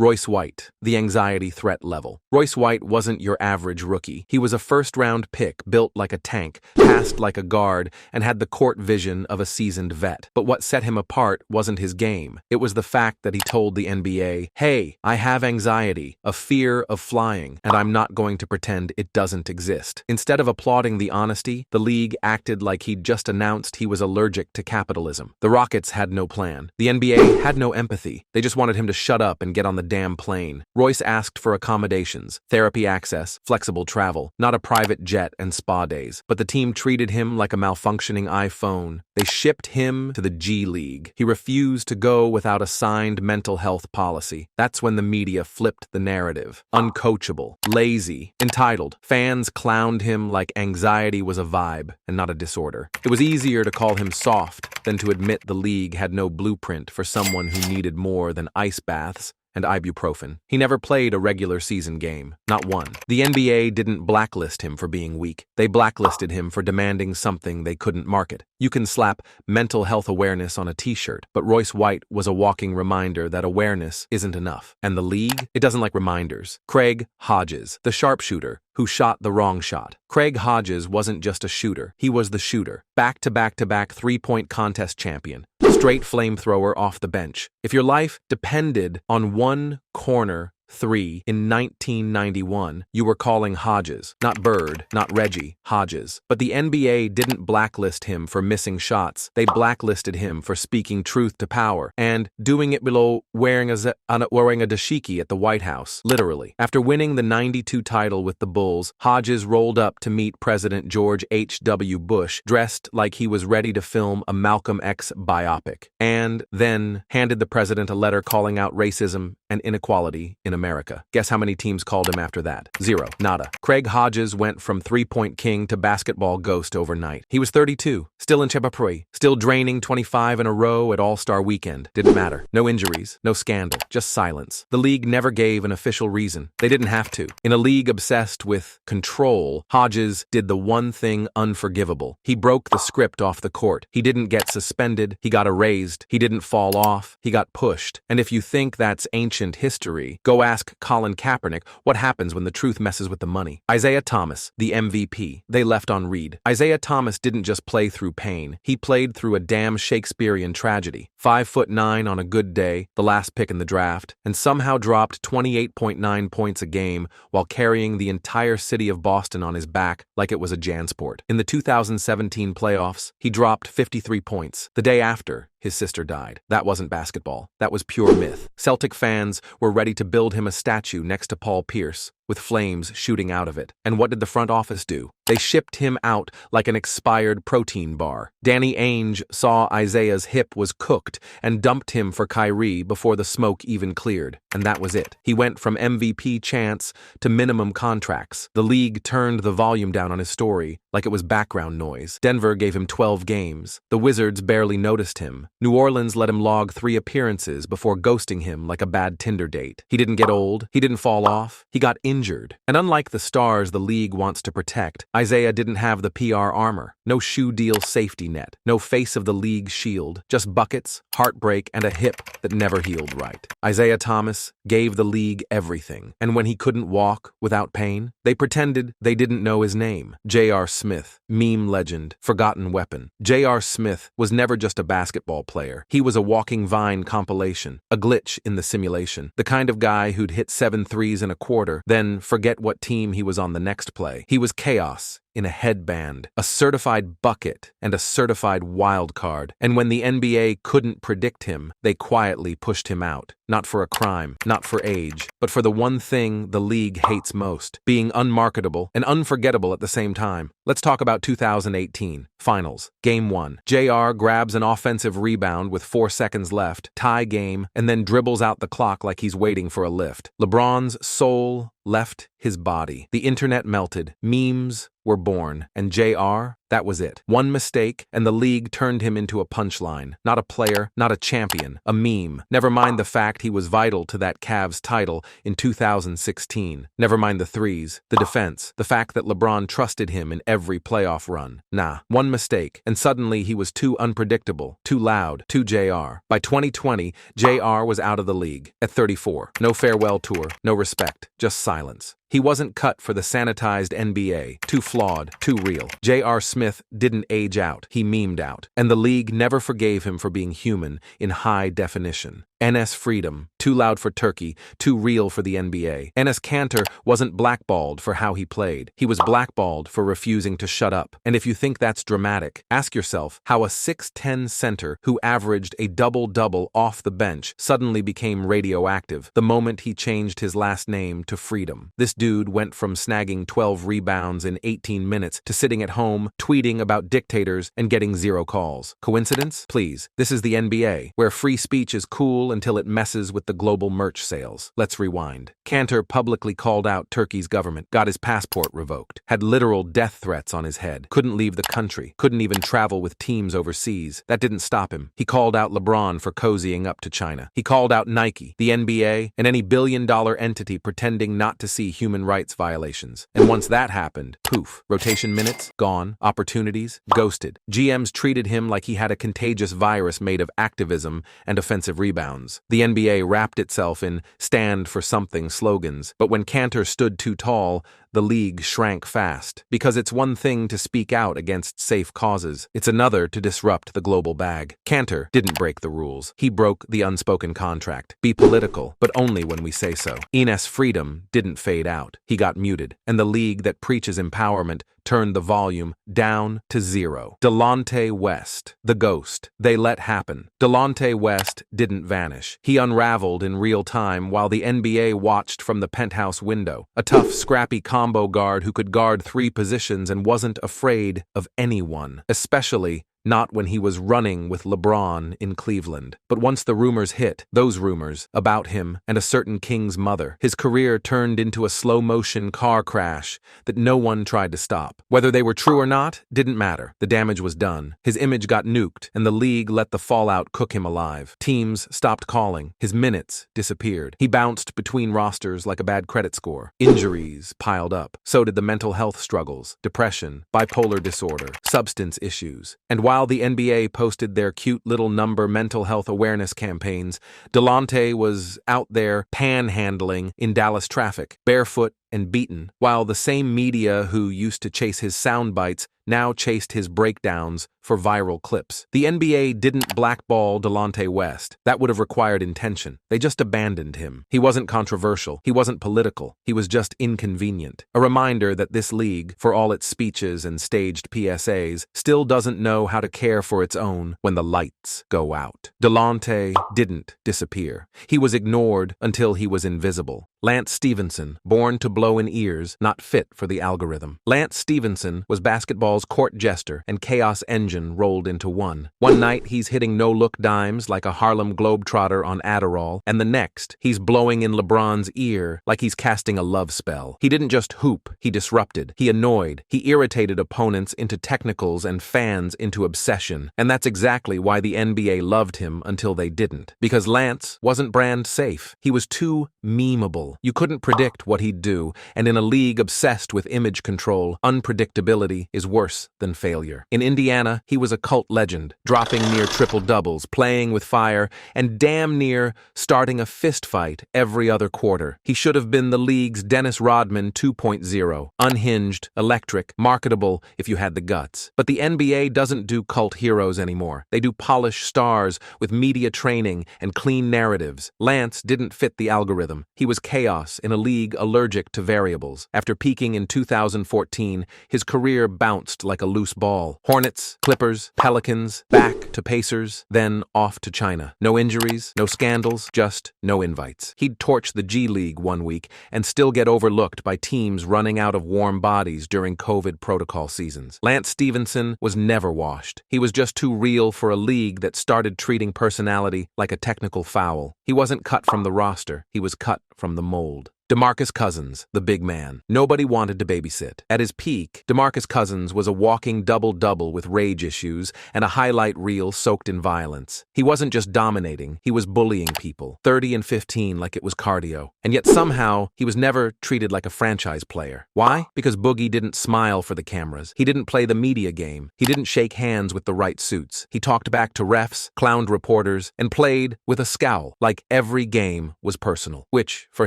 Royce White, the anxiety threat level. Royce White wasn't your average rookie. He was a first-round pick, built like a tank, passed like a guard, and had the court vision of a seasoned vet. But what set him apart wasn't his game. It was the fact that he told the NBA, "Hey, I have anxiety, a fear of flying, and I'm not going to pretend it doesn't exist." Instead of applauding the honesty, the league acted like he'd just announced he was allergic to capitalism. The Rockets had no plan. The NBA had no empathy. They just wanted him to shut up and get on the damn plane. Royce asked for accommodations, therapy access, flexible travel, not a private jet and spa days. But the team treated him like a malfunctioning iPhone. They shipped him to the G League. He refused to go without a signed mental health policy. That's when the media flipped the narrative. Uncoachable, lazy, entitled. Fans clowned him like anxiety was a vibe and not a disorder. It was easier to call him soft than to admit the league had no blueprint for someone who needed more than ice baths and ibuprofen. He never played a regular season game, not one. The NBA didn't blacklist him for being weak. They blacklisted him for demanding something they couldn't market. You can slap mental health awareness on a t-shirt, but Royce White was a walking reminder that awareness isn't enough. And the league? It doesn't like reminders. Craig Hodges, the sharpshooter who shot the wrong shot. Craig Hodges wasn't just a shooter. He was the shooter. Back-to-back-to-back three-point contest champion. Straight flamethrower off the bench. If your life depended on one corner three in 1991, you were calling Hodges. Not Bird, not Reggie, Hodges. But the NBA didn't blacklist him for missing shots. They blacklisted him for speaking truth to power and doing it below wearing a dashiki at the White House, literally. After winning the '92 title with the Bulls, Hodges rolled up to meet President George H.W. Bush, dressed like he was ready to film a Malcolm X biopic, and then handed the president a letter calling out racism and inequality in America. Guess how many teams called him after that? Zero. Nada. Craig Hodges went from three-point king to basketball ghost overnight. He was 32, still in Chepaprui, still draining 25 in a row at All-Star Weekend. Didn't matter. No injuries, no scandal, just silence. The league never gave an official reason. They didn't have to. In a league obsessed with control, Hodges did the one thing unforgivable. He broke the script off the court. He didn't get suspended. He got erased. He didn't fall off. He got pushed. And if you think that's ancient history, go ask Colin Kaepernick what happens when the truth messes with the money. Isaiah Thomas, the MVP, they left on read. Isaiah Thomas didn't just play through pain. He played through a damn Shakespearean tragedy. 5'9" on a good day, the last pick in the draft, and somehow dropped 28.9 points a game while carrying the entire city of Boston on his back like it was a JanSport. In the 2017 playoffs, he dropped 53 points. The day after, his sister died. That wasn't basketball. That was pure myth. Celtic fans were ready to build him a statue next to Paul Pierce, with flames shooting out of it. And what did the front office do? They shipped him out like an expired protein bar. Danny Ainge saw Isaiah's hip was cooked and dumped him for Kyrie before the smoke even cleared. And that was it. He went from MVP chance to minimum contracts. The league turned the volume down on his story like it was background noise. Denver gave him 12 games. The Wizards barely noticed him. New Orleans let him log 3 appearances before ghosting him like a bad Tinder date. He didn't get old. He didn't fall off. He got injured. And unlike the stars the league wants to protect, Isaiah didn't have the PR armor. No shoe deal safety net. No face of the league shield. Just buckets, heartbreak, and a hip that never healed right. Isaiah Thomas gave the league everything. And when he couldn't walk without pain, they pretended they didn't know his name. J.R. Smith, meme legend, forgotten weapon. J.R. Smith was never just a basketball player. He was a walking Vine compilation, a glitch in the simulation, the kind of guy who'd hit 7 threes in a quarter, then forget what team he was on the next play. He was chaos in a headband, a certified bucket, and a certified wild card. And when the NBA couldn't predict him, they quietly pushed him out. Not for a crime, not for age, but for the one thing the league hates most, being unmarketable and unforgettable at the same time. Let's talk about 2018. Finals. Game 1. JR grabs an offensive rebound with 4 seconds left, tie game, and then dribbles out the clock like he's waiting for a lift. LeBron's soul left his body. The internet melted. Memes were born, and JR That was it. One mistake, and the league turned him into a punchline. Not a player, not a champion, a meme. Never mind the fact he was vital to that Cavs title in 2016. Never mind the threes, the defense, the fact that LeBron trusted him in every playoff run. Nah, one mistake, and suddenly he was too unpredictable, too loud, too JR. By 2020, JR was out of the league, at 34. No farewell tour, no respect, just silence. He wasn't cut for the sanitized NBA. Too flawed, too real. J.R. Smith didn't age out. He memed out. And the league never forgave him for being human in high definition. Enes Freedom, too loud for Turkey, too real for the NBA. Enes Kanter wasn't blackballed for how he played. He was blackballed for refusing to shut up. And if you think that's dramatic, ask yourself how a 6'10" center who averaged a double-double off the bench suddenly became radioactive the moment he changed his last name to Freedom. This dude went from snagging 12 rebounds in 18 minutes to sitting at home, tweeting about dictators and getting 0 calls. Coincidence? Please. This is the NBA, where free speech is cool until it messes with the global merch sales. Let's rewind. Kanter publicly called out Turkey's government, got his passport revoked, had literal death threats on his head, couldn't leave the country, couldn't even travel with teams overseas. That didn't stop him. He called out LeBron for cozying up to China. He called out Nike, the NBA, and any billion-dollar entity pretending not to see human rights violations. And once that happened, poof, rotation minutes, gone, opportunities, ghosted. GMs treated him like he had a contagious virus made of activism and offensive rebounds. The NBA wrapped itself in stand for something slogans, but when Kanter stood too tall, the league shrank fast. Because it's one thing to speak out against safe causes, it's another to disrupt the global bag. Kanter didn't break the rules. He broke the unspoken contract. Be political, but only when we say so. Enes Freedom didn't fade out. He got muted, and the league that preaches empowerment turned the volume down to 0. Delonte West, the ghost, they let happen. Delonte West didn't vanish. He unraveled in real time while the NBA watched from the penthouse window. A tough, scrappy combo guard who could guard 3 positions and wasn't afraid of anyone, especially not when he was running with LeBron in Cleveland. But once the rumors hit, those rumors about him and a certain king's mother, his career turned into a slow-motion car crash that no one tried to stop. Whether they were true or not, didn't matter. The damage was done. His image got nuked, and the league let the fallout cook him alive. Teams stopped calling. His minutes disappeared. He bounced between rosters like a bad credit score. Injuries piled up. So did the mental health struggles, depression, bipolar disorder, substance issues. And while the NBA posted their cute little number mental health awareness campaigns, Delonte was out there panhandling in Dallas traffic, barefoot and beaten, while the same media who used to chase his sound bites now chased his breakdowns for viral clips. The NBA didn't blackball Delonte West. That would have required intention. They just abandoned him. He wasn't controversial. He wasn't political. He was just inconvenient. A reminder that this league, for all its speeches and staged PSAs, still doesn't know how to care for its own when the lights go out. Delonte didn't disappear. He was ignored until he was invisible. Lance Stephenson, born to blow in ears, not fit for the algorithm. Lance Stephenson was basketball's court jester and chaos engine rolled into one. One night, he's hitting no-look dimes like a Harlem Globetrotter on Adderall, and the next, he's blowing in LeBron's ear like he's casting a love spell. He didn't just hoop, he disrupted, he annoyed, he irritated opponents into technicals and fans into obsession. And that's exactly why the NBA loved him until they didn't. Because Lance wasn't brand safe. He was too memeable. You couldn't predict what he'd do, and in a league obsessed with image control, unpredictability is worse than failure. In Indiana, he was a cult legend, dropping near triple-doubles, playing with fire, and damn near starting a fist fight every other quarter. He should have been the league's Dennis Rodman 2.0, unhinged, electric, marketable if you had the guts. But the NBA doesn't do cult heroes anymore. They do polished stars with media training and clean narratives. Lance didn't fit the algorithm. He was chaos in a league allergic to variables. After peaking in 2014, his career bounced like a loose ball. Hornets, Clippers, Pelicans, back to Pacers, then off to China. No injuries, no scandals, just no invites. He'd torch the G League one week and still get overlooked by teams running out of warm bodies during COVID protocol seasons. Lance Stephenson was never washed. He was just too real for a league that started treating personality like a technical foul. He wasn't cut from the roster. He was cut from the mold. Demarcus Cousins, the big man. Nobody wanted to babysit. At his peak, Demarcus Cousins was a walking double-double with rage issues and a highlight reel soaked in violence. He wasn't just dominating, he was bullying people, 30 and 15 like it was cardio. And yet somehow, he was never treated like a franchise player. Why? Because Boogie didn't smile for the cameras. He didn't play the media game. He didn't shake hands with the right suits. He talked back to refs, clowned reporters, and played with a scowl, like every game was personal. Which, for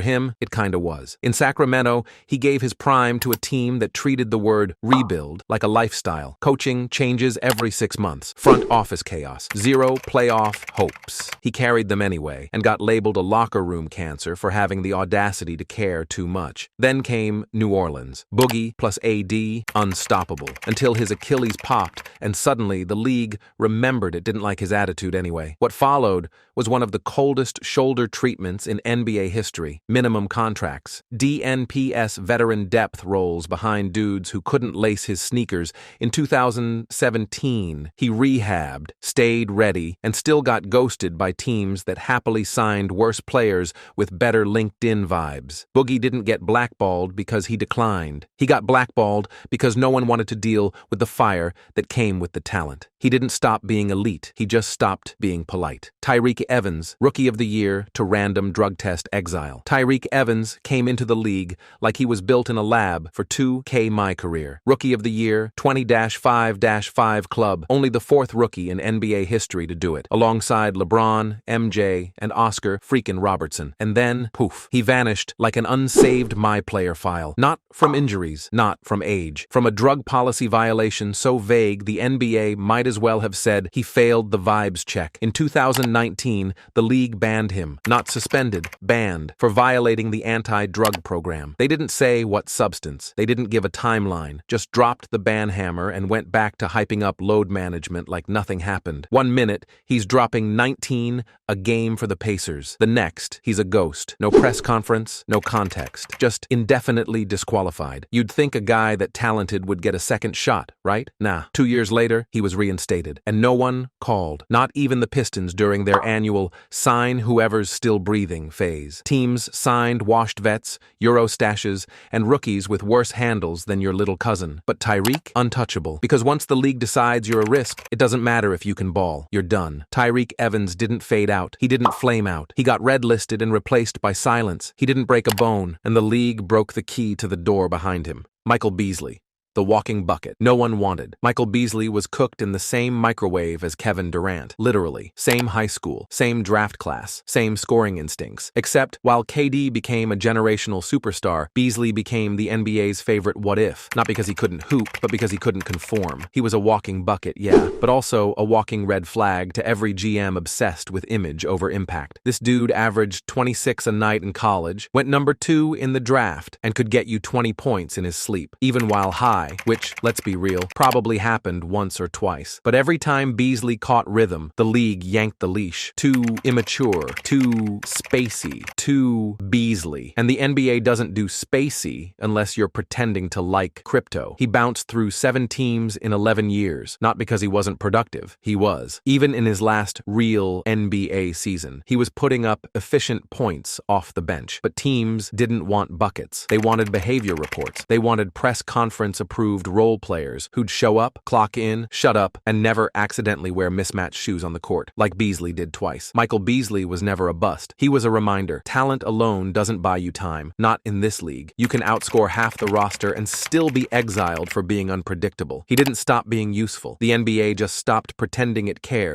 him, it kinda was. In Sacramento, he gave his prime to a team that treated the word rebuild like a lifestyle. Coaching changes every 6 months. Front office chaos. Zero playoff hopes. He carried them anyway, and got labeled a locker room cancer for having the audacity to care too much. Then came New Orleans. Boogie plus AD, unstoppable. Until his Achilles popped, and suddenly the league remembered it didn't like his attitude anyway. What followed was one of the coldest shoulder treatments in NBA history. Minimum contracts. DNPS veteran depth roles behind dudes who couldn't lace his sneakers. In 2017, he rehabbed, stayed ready, and still got ghosted by teams that happily signed worse players with better LinkedIn vibes. Boogie didn't get blackballed because he declined. He got blackballed because no one wanted to deal with the fire that came with the talent. He didn't stop being elite, he just stopped being polite. Tyreke Evans, Rookie of the Year to random drug test exile. Tyreke Evans came into the league like he was built in a lab for 2K my career. Rookie of the Year, 20-5-5 club, only the 4th rookie in NBA history to do it, alongside LeBron, MJ, and Oscar freaking Robertson. And then, poof, he vanished like an unsaved My Player file. Not from injuries, not from age. From a drug policy violation so vague the NBA might as well have said he failed the vibes check. In 2019, the league banned him, not suspended, banned, for violating the anti-drug program. They didn't say what substance. They didn't give a timeline, just dropped the ban hammer and went back to hyping up load management like nothing happened. 1 minute, he's dropping 19 a game for the Pacers. The next, he's a ghost. No press conference, no context, just indefinitely disqualified. You'd think a guy that talented would get a second shot, right? Nah. 2 years later, he was reinstated, and no one called, not even the Pistons during their annual sign whoever's still breathing phase. Teams signed washed vets, Euro stashes, and rookies with worse handles than your little cousin. But Tyreke, untouchable. Because once the league decides you're a risk, it doesn't matter if you can ball. You're done. Tyreke Evans didn't fade out. He didn't flame out. He got red-listed and replaced by silence. He didn't break a bone, and the league broke the key to the door behind him. Michael Beasley. The walking bucket. No one wanted. Michael Beasley was cooked in the same microwave as Kevin Durant. Literally. Same high school. Same draft class. Same scoring instincts. Except, while KD became a generational superstar, Beasley became the NBA's favorite what-if. Not because he couldn't hoop, but because he couldn't conform. He was a walking bucket, yeah, but also a walking red flag to every GM obsessed with image over impact. This dude averaged 26 a night in college, went number 2 in the draft, and could get you 20 points in his sleep, even while high. Which, let's be real, probably happened once or twice. But every time Beasley caught rhythm, the league yanked the leash. Too immature, too spacey, too Beasley. And the NBA doesn't do spacey unless you're pretending to like crypto. He bounced through 7 teams in 11 years, not because he wasn't productive. He was. Even in his last real NBA season, he was putting up efficient points off the bench. But teams didn't want buckets. They wanted behavior reports. They wanted press conference approved role players who'd show up, clock in, shut up, and never accidentally wear mismatched shoes on the court, like Beasley did twice. Michael Beasley was never a bust. He was a reminder. Talent alone doesn't buy you time. Not in this league. You can outscore half the roster and still be exiled for being unpredictable. He didn't stop being useful. The NBA just stopped pretending it cared.